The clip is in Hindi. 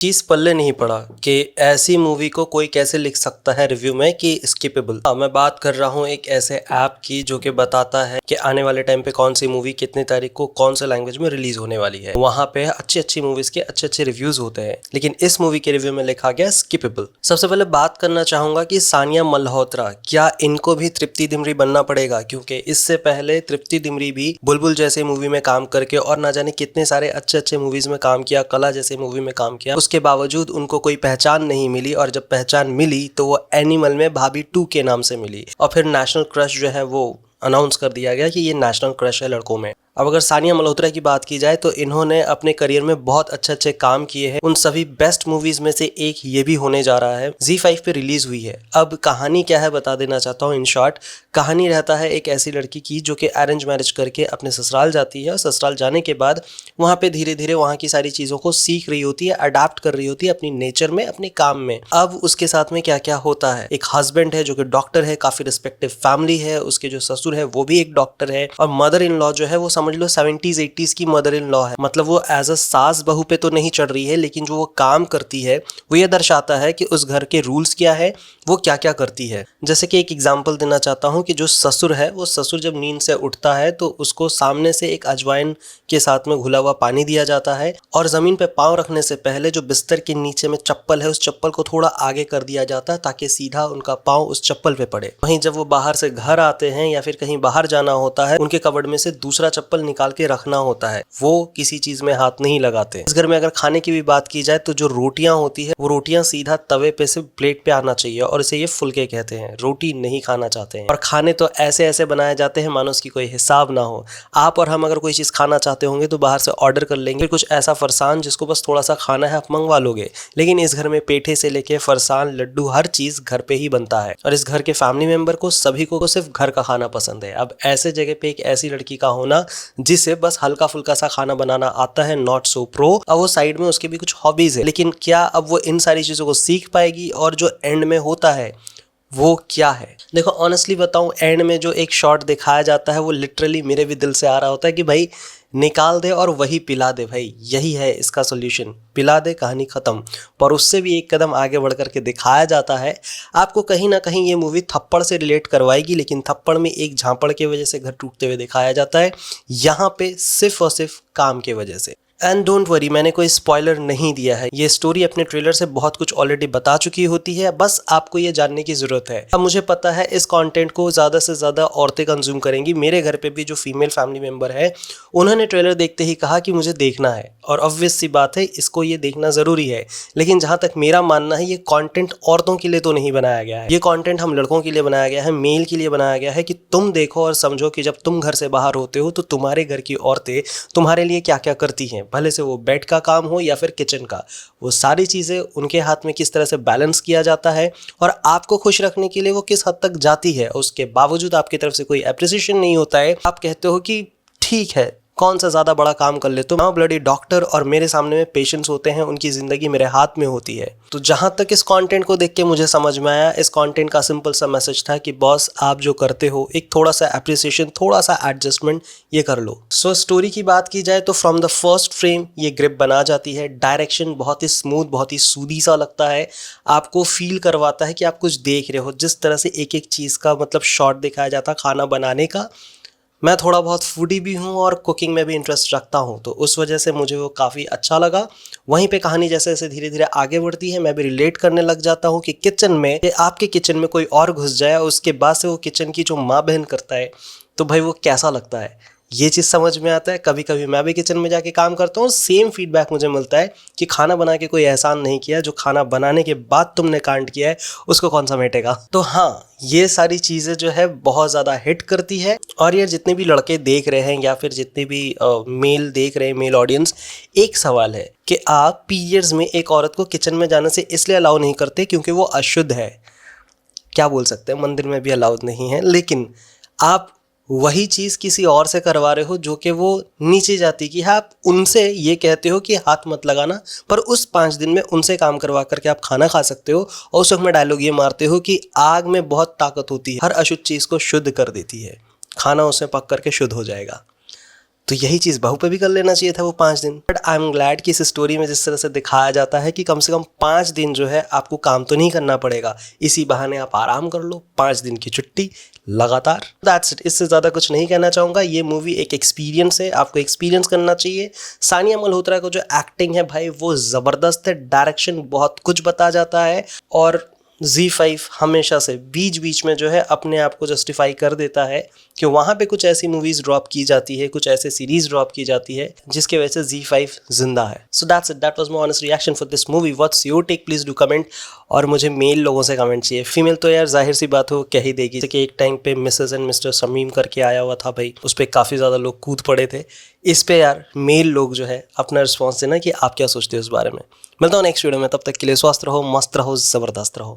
चीज़ पल्ले नहीं पड़ा कि ऐसी मूवी को कोई कैसे लिख सकता है रिव्यू में कि स्किपेबल। मैं बात कर रहा हूँ एक ऐसे ऐप की जो कि बताता है कि आने वाले टाइम पे कौन सी मूवी कितनी तारीख को कौन से लैंग्वेज में रिलीज होने वाली है। वहाँ पे अच्छी अच्छी मूवीज के अच्छे अच्छे रिव्यूज होते हैं, लेकिन इस मूवी के रिव्यू में लिखा गया स्किपेबल। सबसे पहले बात करना चाहूंगा कि सानिया मल्होत्रा, क्या इनको भी तृप्ति डिमरी बनना पड़ेगा? क्योंकि इससे पहले तृप्ति डिमरी भी बुलबुल जैसे मूवी में काम करके और ना जाने कितने सारे अच्छे अच्छे मूवीज में काम किया, कला जैसे मूवी में काम किया, उसके बावजूद उनको कोई पहचान नहीं मिली। और जब पहचान मिली तो वो एनिमल में भाभी 2 के नाम से मिली, और फिर नेशनल क्रश जो है वो अनाउंस कर दिया गया कि ये नेशनल क्रश है लड़कों में। अब अगर सानिया मल्होत्रा की बात की जाए तो इन्होंने अपने करियर में बहुत अच्छे अच्छे काम किए हैं। उन सभी बेस्ट मूवीज में से एक ये भी होने जा रहा है, ZEE5 पे रिलीज हुई है। अब कहानी क्या है बता देना चाहता हूँ। इन शॉर्ट, कहानी रहता है एक ऐसी लड़की की जो कि अरेंज मैरिज करके अपने ससुराल जाती है, और ससुराल जाने के बाद वहाँ पे धीरे धीरे वहाँ की सारी चीज़ों को सीख रही होती है, अडाप्ट कर रही होती है अपनी नेचर में, अपने काम में। अब उसके साथ में क्या क्या होता है, एक हस्बैंड है जो कि डॉक्टर है, काफी रिस्पेक्टिव फैमिली है, उसके जो ससुर है वो भी एक डॉक्टर है, और मदर इन लॉ जो है वो समझ लो 70s 80s की मदर इन लॉ है। मतलब वो एज अ सास बहू पे तो नहीं चढ़ रही है, लेकिन जो वो काम करती है वो ये दर्शाता है कि उस घर के रूल्स क्या है, वो क्या क्या करती है। जैसे कि एक एग्जांपल देना चाहता हूँ कि जो ससुर है, वो ससुर जब नींद से उठता है तो उसको सामने से एक अजवाइन के साथ में घुला हुआ पानी दिया जाता है, और जमीन पे पांव रखने से पहले जो बिस्तर के नीचे में चप्पल है, उस चप्पल को थोड़ा आगे कर दिया जाता है ताकि सीधा उनका पांव उस चप्पल पे पड़े। वहीं जब वो बाहर से घर आते हैं या फिर कहीं बाहर जाना होता है, उनके कबर्ड में से दूसरा चप्पल निकाल के रखना होता है, वो किसी चीज में हाथ नहीं लगाते। इस घर में अगर खाने की भी बात की जाए तो जो रोटियां होती है, वो रोटियां सीधा तवे पे से प्लेट पे आना चाहिए, और इसे ये फुलके कहते हैं। रोटी नहीं खाना चाहते हैं, और खाने तो ऐसे ऐसे बनाए जाते हैं मानो उसकी कोई हिसाब ना हो। आप और हम अगर कोई चीज खाना चाहते होंगे तो बाहर से ऑर्डर कर लेंगे, कुछ ऐसा फरसान जिसको बस थोड़ा सा खाना है आप मंगवा लोगे। लेकिन इस घर में पेठे से लेके फरसान, लड्डू, हर चीज घर पे ही बनता है, और इस घर के फैमिली मेंबर को सभी को सिर्फ घर का खाना पसंद है। अब ऐसे जगह पे एक ऐसी लड़की का होना जिसे बस हल्का फुल्का सा खाना बनाना आता है, नॉट सो प्रो, और वो साइड में उसके भी कुछ हॉबीज है, लेकिन क्या अब वो इन सारी चीजों को सीख पाएगी? और जो एंड में होता है वो क्या है? देखो ऑनेस्टली बताऊं, एंड में जो एक शॉट दिखाया जाता है वो लिटरली मेरे भी दिल से आ रहा होता है कि भाई निकाल दे और वही पिला दे, भाई यही है इसका सॉल्यूशन, पिला दे, कहानी खत्म। पर उससे भी एक कदम आगे बढ़ करके दिखाया जाता है। आपको कहीं ना कहीं ये मूवी थप्पड़ से रिलेट करवाएगी, लेकिन थप्पड़ में एक झापड़ की वजह से घर टूटते हुए दिखाया जाता है, यहाँ पे सिर्फ और सिर्फ काम की वजह से। एंड डोंट वरी, मैंने कोई स्पॉइलर नहीं दिया है, ये स्टोरी अपने ट्रेलर से बहुत कुछ ऑलरेडी बता चुकी होती है, बस आपको ये जानने की जरूरत है। अब मुझे पता है इस कंटेंट को ज्यादा से ज्यादा औरतें कंज्यूम करेंगी। मेरे घर पे भी जो फीमेल फैमिली मेंबर है, उन्होंने ट्रेलर देखते ही कहा कि मुझे देखना है, और ऑब्वियस सी बात है इसको ये देखना जरूरी है। लेकिन जहां तक मेरा मानना है, ये कंटेंट औरतों के लिए तो नहीं बनाया गया है, ये कंटेंट हम लड़कों के लिए बनाया गया है, मेल के लिए बनाया गया है, कि तुम देखो और समझो कि जब तुम घर से बाहर होते हो तो तुम्हारे घर की औरतें तुम्हारे लिए क्या क्या करती हैं, भले से वो बेड का काम हो या फिर किचन का। वो सारी चीजें उनके हाथ में किस तरह से बैलेंस किया जाता है, और आपको खुश रखने के लिए वो किस हद तक जाती है। उसके बावजूद आपकी तरफ से कोई एप्रिसिएशन नहीं होता है। आप कहते हो कि ठीक है, कौन सा ज्यादा बड़ा काम कर ले, तो मैं ब्लडी डॉक्टर और मेरे सामने में पेशेंट्स होते हैं, उनकी जिंदगी मेरे हाथ में होती है। तो जहां तक इस कंटेंट को देख के मुझे समझ में आया, इस कंटेंट का सिंपल सा मैसेज था कि बॉस आप जो करते हो, एक थोड़ा सा एप्रिसिएशन, थोड़ा सा एडजस्टमेंट ये कर लो। सो स्टोरी की बात की जाए तो फ्रॉम द फर्स्ट फ्रेम ये ग्रिप बना जाती है। डायरेक्शन बहुत ही स्मूथ, बहुत ही सूदी सा लगता है, आपको फील करवाता है कि आप कुछ देख रहे हो। जिस तरह से एक एक चीज का मतलब शॉट दिखाया जाता है खाना बनाने का, मैं थोड़ा बहुत फूडी भी हूँ और कुकिंग में भी इंटरेस्ट रखता हूँ, तो उस वजह से मुझे वो काफ़ी अच्छा लगा। वहीं पे कहानी जैसे जैसे धीरे धीरे आगे बढ़ती है, मैं भी रिलेट करने लग जाता हूँ कि किचन में, आपके किचन में कोई और घुस जाए, उसके बाद से वो किचन की जो माँ बहन करता है, तो भाई वो कैसा लगता है, ये चीज़ समझ में आता है। कभी कभी मैं भी किचन में जाके काम करता हूँ, सेम फीडबैक मुझे मिलता है कि खाना बना के कोई एहसान नहीं किया, जो खाना बनाने के बाद तुमने कांड किया है उसको कौन समेटेगा। तो हाँ, ये सारी चीज़ें जो है बहुत ज़्यादा हिट करती है। और यार जितने भी लड़के देख रहे हैं या फिर जितने भी मेल देख रहे हैं, मेल ऑडियंस, एक सवाल है कि आप पीरियड्स में एक औरत को किचन में जाने से इसलिए अलाउ नहीं करते क्योंकि वो अशुद्ध है। क्या बोल सकते हैं, मंदिर में भी अलाउड नहीं है, लेकिन आप वही चीज़ किसी और से करवा रहे हो जो कि वो नीचे जाती की है। आप उनसे ये कहते हो कि हाथ मत लगाना, पर उस 5 दिन में उनसे काम करवा करके आप खाना खा सकते हो, और उस वक्त में डायलॉग ये मारते हो कि आग में बहुत ताकत होती है, हर अशुद्ध चीज़ को शुद्ध कर देती है, खाना उसमें पक करके शुद्ध हो जाएगा। तो यही चीज़ बहू पे भी कर लेना चाहिए था वो 5 दिन। बट आई एम ग्लैड कि इस स्टोरी में जिस तरह से दिखाया जाता है कि कम से कम 5 दिन जो है आपको काम तो नहीं करना पड़ेगा, इसी बहाने आप आराम कर लो, 5 दिन की छुट्टी लगातार। दैट्स इट, इससे ज़्यादा कुछ नहीं कहना चाहूँगा। ये मूवी एक एक्सपीरियंस है, आपको एक्सपीरियंस करना चाहिए। सानिया मल्होत्रा को जो एक्टिंग है भाई वो ज़बरदस्त है, डायरेक्शन बहुत कुछ बता जाता है, और Z5 हमेशा से बीच बीच में जो है अपने आप को जस्टिफाई कर देता है कि वहाँ पे कुछ ऐसी मूवीज़ ड्रॉप की जाती है, कुछ ऐसे सीरीज़ ड्रॉप की जाती है जिसके वजह से Z5 जिंदा है। So that's it, that was my honest reaction for this movie. What's your take, please do comment. और मुझे मेल लोगों से कमेंट चाहिए, फीमेल तो यार जाहिर सी बात हो कह ही देगी। जैसे कि एक टाइम पे मिसेस एंड मिस्टर शमीम करके आया हुआ था भाई, उस पर काफ़ी ज़्यादा लोग कूद पड़े थे। इस पे यार मेल लोग जो है अपना रिस्पॉन्स देना कि आप क्या सोचते हो इस बारे में। मिलता हूँ नेक्स्ट वीडियो में, तब तक के लिए स्वस्थ रहो, मस्त रहो, ज़बरदस्त रहो।